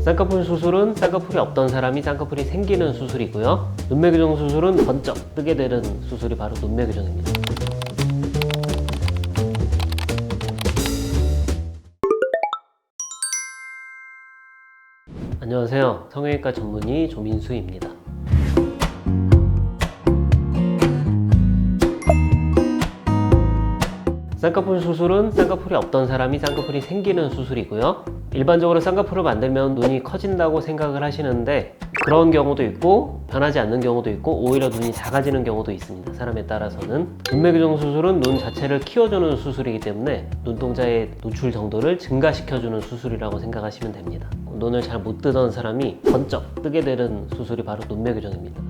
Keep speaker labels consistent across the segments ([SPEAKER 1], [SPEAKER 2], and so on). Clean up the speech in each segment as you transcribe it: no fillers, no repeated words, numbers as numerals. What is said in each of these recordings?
[SPEAKER 1] 쌍꺼풀 수술은 쌍꺼풀이 없던 사람이 쌍꺼풀이 생기는 수술이고요. 눈매 교정 수술은 번쩍 뜨게 되는 수술이 바로 눈매 교정입니다. 안녕하세요. 성형외과 전문의 조민수입니다. 쌍꺼풀 수술은 쌍꺼풀이 없던 사람이 쌍꺼풀이 생기는 수술이고요. 일반적으로 쌍꺼풀을 만들면 눈이 커진다고 생각을 하시는데 그런 경우도 있고 변하지 않는 경우도 있고 오히려 눈이 작아지는 경우도 있습니다. 사람에 따라서는. 눈매 교정 수술은 눈 자체를 키워주는 수술이기 때문에 눈동자의 노출 정도를 증가시켜주는 수술이라고 생각하시면 됩니다. 눈을 잘 못 뜨던 사람이 번쩍 뜨게 되는 수술이 바로 눈매 교정입니다.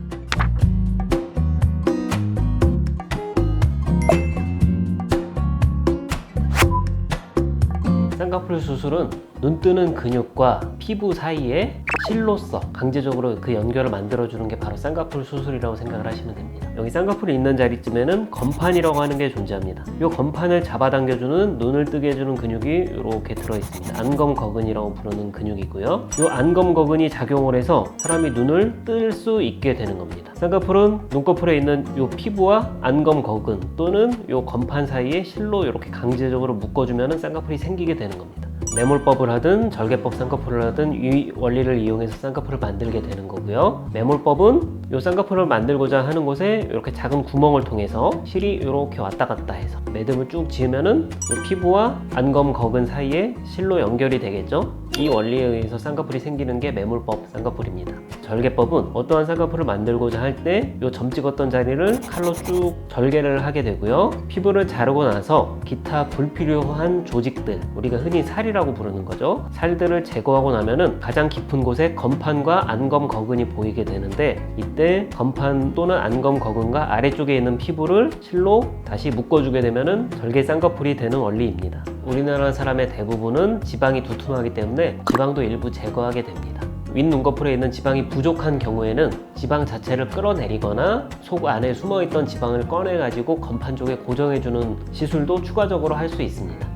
[SPEAKER 1] 쌍꺼풀 수술은 눈 뜨는 근육과 피부 사이에 실로서 강제적으로 그 연결을 만들어주는 게 바로 쌍꺼풀 수술이라고 생각을 하시면 됩니다. 여기 쌍꺼풀이 있는 자리쯤에는 건판이라고 하는 게 존재합니다. 이 건판을 잡아당겨주는 눈을 뜨게 해주는 근육이 이렇게 들어있습니다. 안검거근이라고 부르는 근육이고요. 이 안검거근이 작용을 해서 사람이 눈을 뜰 수 있게 되는 겁니다. 쌍꺼풀은 눈꺼풀에 있는 이 피부와 안검거근 또는 이 건판 사이에 실로 이렇게 강제적으로 묶어주면 쌍꺼풀이 생기게 되는 겁니다. 매몰법을 하든 절개법 쌍꺼풀을 하든 이 원리를 이용해서 쌍꺼풀을 만들게 되는 거고요. 매몰법은 이 쌍꺼풀을 만들고자 하는 곳에 이렇게 작은 구멍을 통해서 실이 이렇게 왔다 갔다 해서 매듭을 쭉 지으면은 이 피부와 안검거근 사이에 실로 연결이 되겠죠. 이 원리에 의해서 쌍꺼풀이 생기는 게 매몰법 쌍꺼풀입니다. 절개법은 어떠한 쌍꺼풀을 만들고자 할 때 이 점 찍었던 자리를 칼로 쭉 절개를 하게 되고요. 피부를 자르고 나서 기타 불필요한 조직들, 우리가 흔히 살이라고 부르는 거죠. 살들을 제거하고 나면은 가장 깊은 곳에 건판과 안검거근이 보이게 되는데 이때 건판 또는 안검거근과 아래쪽에 있는 피부를 실로 다시 묶어주게 되면은 절개 쌍꺼풀이 되는 원리입니다. 우리나라 사람의 대부분은 지방이 두툼하기 때문에 지방도 일부 제거하게 됩니다. 윗눈꺼풀에 있는 지방이 부족한 경우에는 지방 자체를 끌어내리거나 속 안에 숨어있던 지방을 꺼내가지고 건판 쪽에 고정해주는 시술도 추가적으로 할 수 있습니다.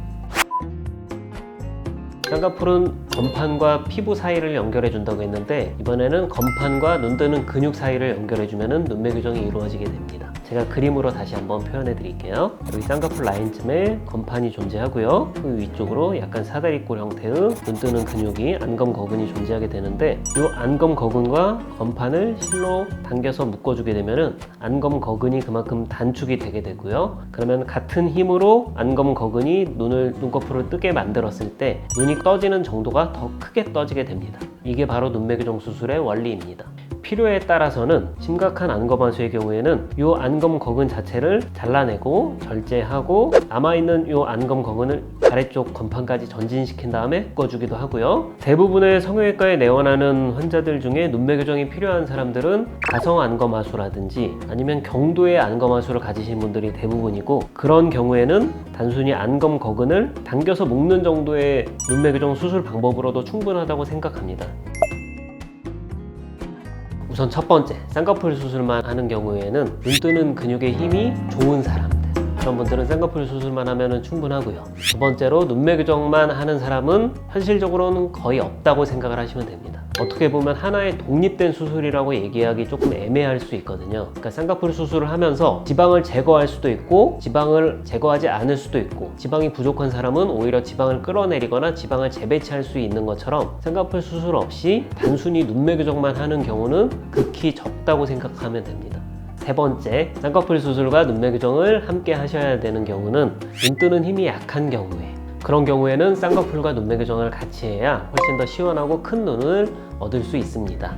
[SPEAKER 1] 쌍꺼풀은 건판과 피부 사이를 연결해 준다고 했는데 이번에는 건판과 눈 뜨는 근육 사이를 연결해 주면 눈매 교정이 이루어지게 됩니다. 제가 그림으로 다시 한번 표현해 드릴게요. 여기 쌍꺼풀 라인쯤에 건판이 존재하고요. 그 위쪽으로 약간 사다리꼴 형태의 눈 뜨는 근육이 안검거근이 존재하게 되는데 이 안검거근과 건판을 실로 당겨서 묶어주게 되면 안검거근이 그만큼 단축이 되게 되고요. 그러면 같은 힘으로 안검거근이 눈꺼풀을 뜨게 만들었을 때 눈이 떠지는 정도가 더 크게 떠지게 됩니다. 이게 바로 눈매 교정 수술의 원리입니다. 필요에 따라서는 심각한 안검하수의 경우에는 이 안검거근 자체를 잘라내고 절제하고 남아있는 이 안검거근을 아래쪽 건판까지 전진시킨 다음에 묶어주기도 하고요. 대부분의 성형외과에 내원하는 환자들 중에 눈매 교정이 필요한 사람들은 가성 안검하수라든지 아니면 경도의 안검하수를 가지신 분들이 대부분이고 그런 경우에는 단순히 안검거근을 당겨서 묶는 정도의 눈매 교정 수술 방법으로도 충분하다고 생각합니다. 우선 첫 번째, 쌍꺼풀 수술만 하는 경우에는 눈 뜨는 근육의 힘이 좋은 사람들, 그런 분들은 쌍꺼풀 수술만 하면 충분하고요. 두 번째로 눈매 교정만 하는 사람은 현실적으로는 거의 없다고 생각을 하시면 됩니다. 어떻게 보면 하나의 독립된 수술이라고 얘기하기 조금 애매할 수 있거든요. 그러니까 쌍꺼풀 수술을 하면서 지방을 제거할 수도 있고 지방을 제거하지 않을 수도 있고 지방이 부족한 사람은 오히려 지방을 끌어내리거나 지방을 재배치할 수 있는 것처럼 쌍꺼풀 수술 없이 단순히 눈매 교정만 하는 경우는 극히 적다고 생각하면 됩니다. 세 번째, 쌍꺼풀 수술과 눈매 교정을 함께 하셔야 되는 경우는 눈 뜨는 힘이 약한 경우에 그런 경우에는 쌍꺼풀과 눈매 교정을 같이 해야 훨씬 더 시원하고 큰 눈을 얻을 수 있습니다.